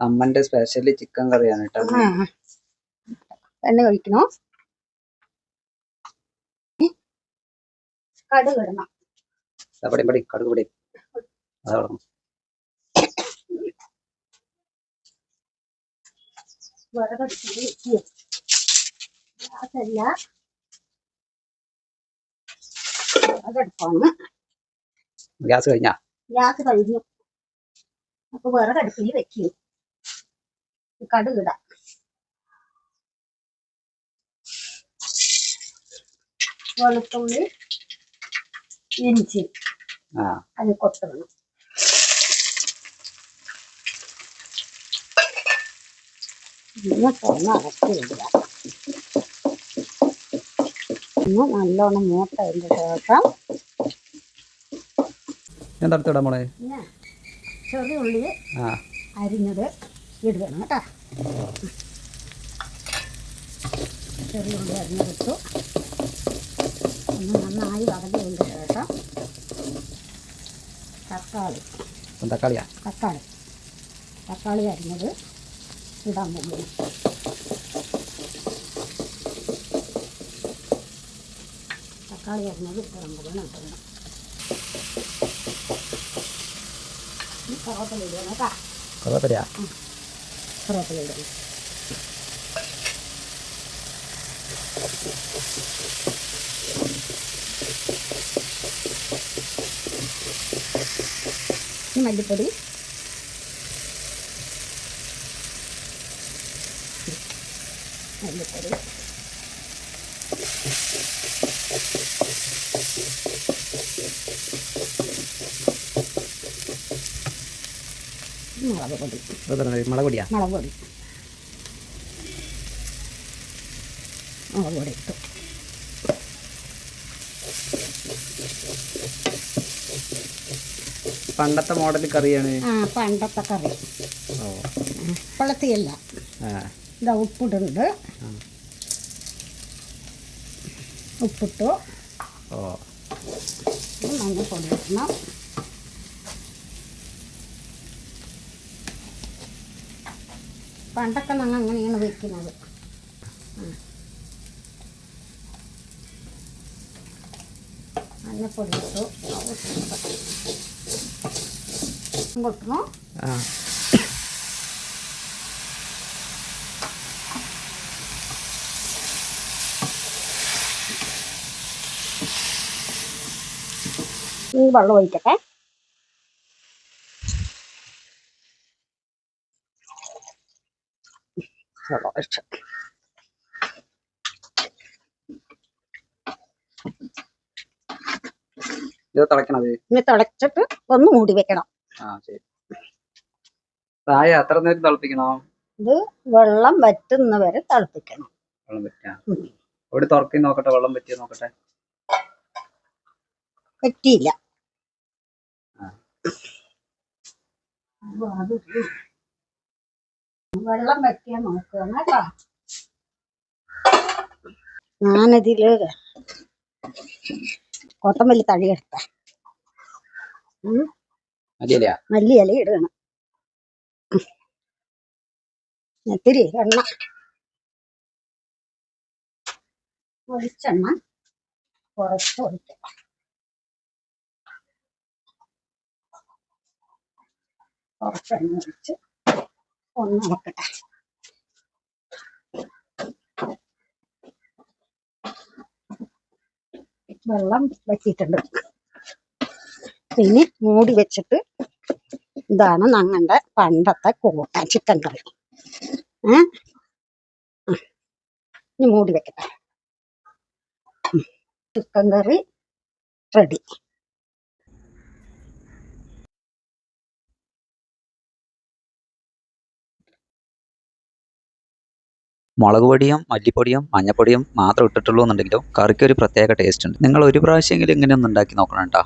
അമ്മന്റെ special chicken കറിയാണ് കേട്ടോ. എണ്ണ ഒഴിക്കണോ? കടുക് ഇടണം. കടുക് പൊടി വിറകടുപ്പിൽ വെക്കുക. ഗ്യാസല്ല, വിറകടുപ്പാണ്. ഗ്യാസ് കഴിഞ്ഞു. അപ്പൊ വിറകടുപ്പിൽ വെക്കും. കടുക് ഇടാം. വെളുത്തുള്ളി, ഇഞ്ചി അത് കൊത്തണം. നല്ലോണം മൂത്തതിന്റെ ശേഷം ചെറിയ ഉള്ളി അരിഞ്ഞത് ഇടണം കേട്ടോ. ചെറിയ ഉള്ളി അരിഞ്ഞെടുത്തു. ഒന്ന് നന്നായി വടങ്ങിയതിന്റെ ശേഷം തക്കാളി അരിഞ്ഞത് ഇടാൻ പോകുന്നു. തക്കാളി അരിഞ്ഞത് ഇടാൻ പോകുന്നു. കറുവപ്പല ഇടണം കേട്ടോ. കറുവപ്പല ഇടണം. മല്ലിപ്പൊടി, മുളക് പൊടി ഇട്ടു. പണ്ടത്തെ മോഡൽ കറിയാണ്. പണ്ടത്തെ കറി. വെള്ളത്തിയല്ല. ഇതാ ഉപ്പിടുന്നുണ്ട്. ഉപ്പിട്ടു. മഞ്ഞപ്പൊടി ഇടണം. പണ്ടൊക്കെ ഞങ്ങൾ അങ്ങനെയാണ് വെക്കുന്നത്. മഞ്ഞപ്പൊടി ഇട്ടു. കൊടുക്കണോ? വെള്ളം ഒഴിക്കട്ടെ. ഇനി തിളച്ചിട്ട് ഒന്ന് മൂടി വെക്കണം. എത്ര നേരം തിളപ്പിക്കണോ? ഇത് വെള്ളം വറ്റുന്നവരെ തിളപ്പിക്കണം. തുറക്കി നോക്കട്ടെ. വെള്ളം പറ്റിയ നോക്കട്ടെ. പറ്റിയില്ല. വെള്ളം പറ്റിയാ നോക്കണം കേട്ടോ. ഞാനതില് കൊത്തമല്ലി തഴി എടുത്ത മല്ലിയില ഇടണം. ഇത്തിരി എണ്ണ, വെളിച്ചെണ്ണ കുറച്ച് ഒഴിക്കണം. കുറച്ചെണ്ണ ഒഴിച്ച് ഒന്ന് ഇളക്കട്ടെ. വെള്ളം വറ്റിയിട്ടുണ്ട്. ഇനി മൂടി വെച്ചിട്ട് ഇതാണ് ഞങ്ങളുടെ പണ്ടത്തെ കൂട്ടാൻ ചിക്കൻ കറി. ഇനി മൂടി വെക്കട്ടെ. ചിക്കൻ കറി റെഡി. മുളക് പൊടിയും മല്ലിപ്പൊടിയും മഞ്ഞപ്പൊടിയും മാത്രം ഇട്ടിട്ടുള്ളൂ എന്നുണ്ടെങ്കിലും കറിക്ക് ഒരു പ്രത്യേക ടേസ്റ്റ് ഉണ്ട്. നിങ്ങൾ ഒരു പ്രാവശ്യമെങ്കിലും ഇങ്ങനെ ഒന്ന് ഉണ്ടാക്കി നോക്കണം കേട്ടോ.